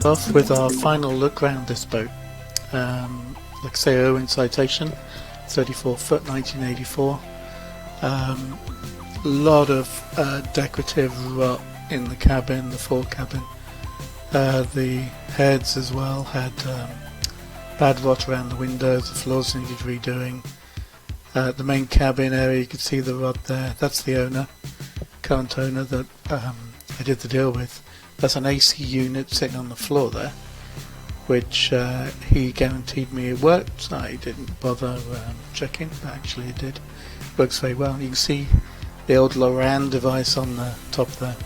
Off with our final look round this boat. Like I say, Irwin Citation, 34 foot, 1984. Lot of decorative rot in the cabin, the fore cabin. The heads as well had bad rot around the windows, the floors needed redoing. The main cabin area, you can see the rot there. That's the owner, current owner that I did the deal with. That's an AC unit sitting on the floor there, which he guaranteed me it worked. I didn't bother checking, but actually it did. Works very well. You can see the old Loran device on the top there.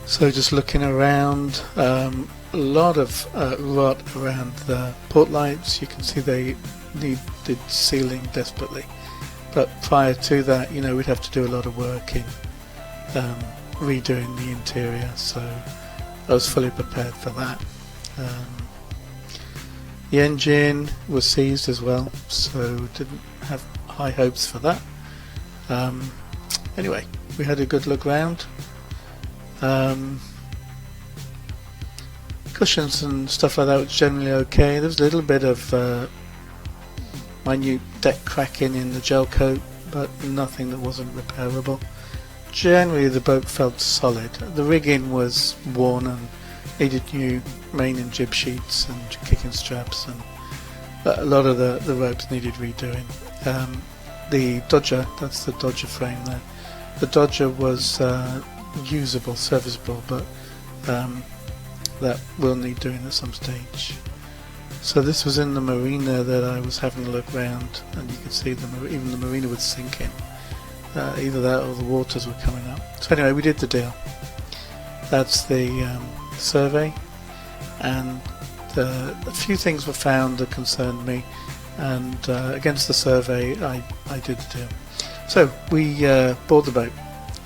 So just looking around, a lot of rot around the port lights. You can see they needed sealing desperately. But prior to that, we'd have to do a lot of work in redoing the interior, so I was fully prepared for that. The engine was seized as well, so didn't have high hopes for that. Anyway, we had a good look round. Cushions and stuff like that was generally okay. There was a little bit of minute deck cracking in the gel coat, but nothing that wasn't repairable. Generally the boat felt solid. The rigging was worn and needed new main and jib sheets and kicking straps, and a lot of the ropes needed redoing. The Dodger, that's the Dodger frame there, the Dodger was usable, serviceable, but that will need doing at some stage. So this was in the marina that I was having a look round, and you can see even the marina was sinking. Either that or the waters were coming up. So anyway, we did the deal. That's the survey, and a few things were found that concerned me, and against the survey I did the deal. So we bought the boat,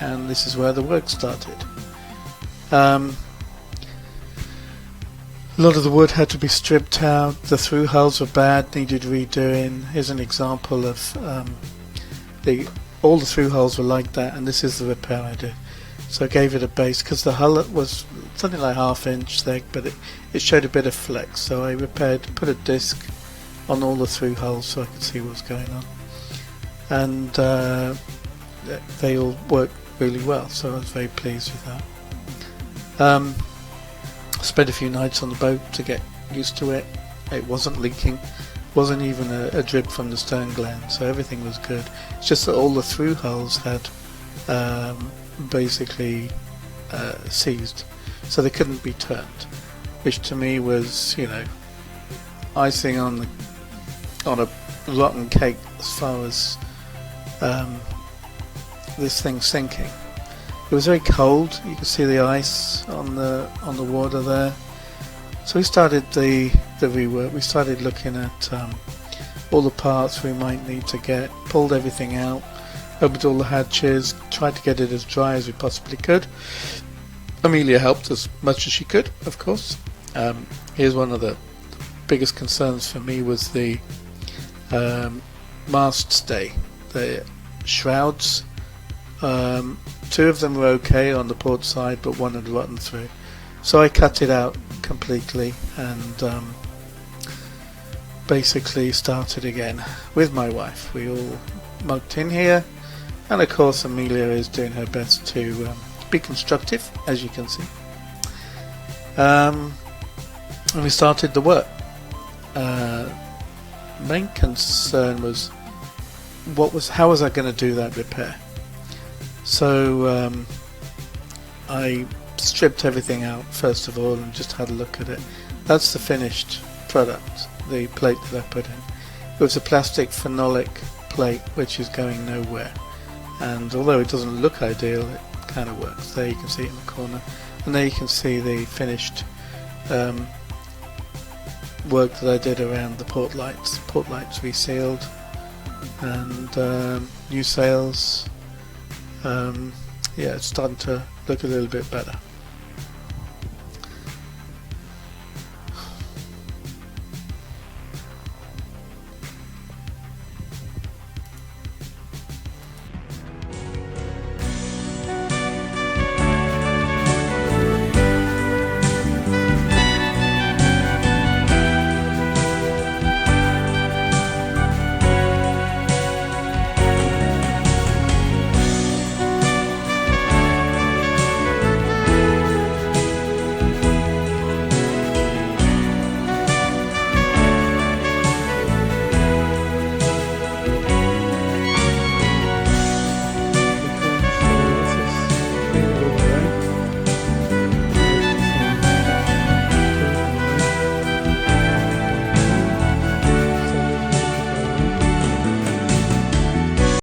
and this is where the work started. A lot of the wood had to be stripped out. The through hulls were bad, needed redoing. Here's an example of all the through hulls were like that, and this is the repair I did. So I gave it a base because the hull was something like ½ inch thick, but it showed a bit of flex. So I put a disc on all the through hulls so I could see what was going on, and they all worked really well. So I was very pleased with that. Spent a few nights on the boat to get used to it. It wasn't leaking, wasn't even a drip from the stern gland, so everything was good. It's just that all the through hulls had basically seized, so they couldn't be turned, which to me was, icing on a rotten cake as far as this thing sinking. It was very cold. You could see the ice on the water there. So we started the rework. We started looking at all the parts we might need to get, pulled everything out, opened all the hatches, tried to get it as dry as we possibly could. Amelia helped as much as she could, of course. Here's one of the biggest concerns for me was the mast stay, the shrouds. Two of them were okay on the port side, but one had rotten through. So I cut it out completely and basically started again with my wife. We all mucked in here, and of course Amelia is doing her best to be constructive, as you can see. And we started the work. Main concern was how was I going to do that repair? So I stripped everything out first of all and just had a look at it. That's the finished product, the plate that I put in. It was a plastic phenolic plate which is going nowhere, and although it doesn't look ideal, it kind of works. There you can see it in the corner, and there you can see the finished work that I did around the port lights. Port lights resealed, and new sails. Yeah, it's starting to look a little bit better.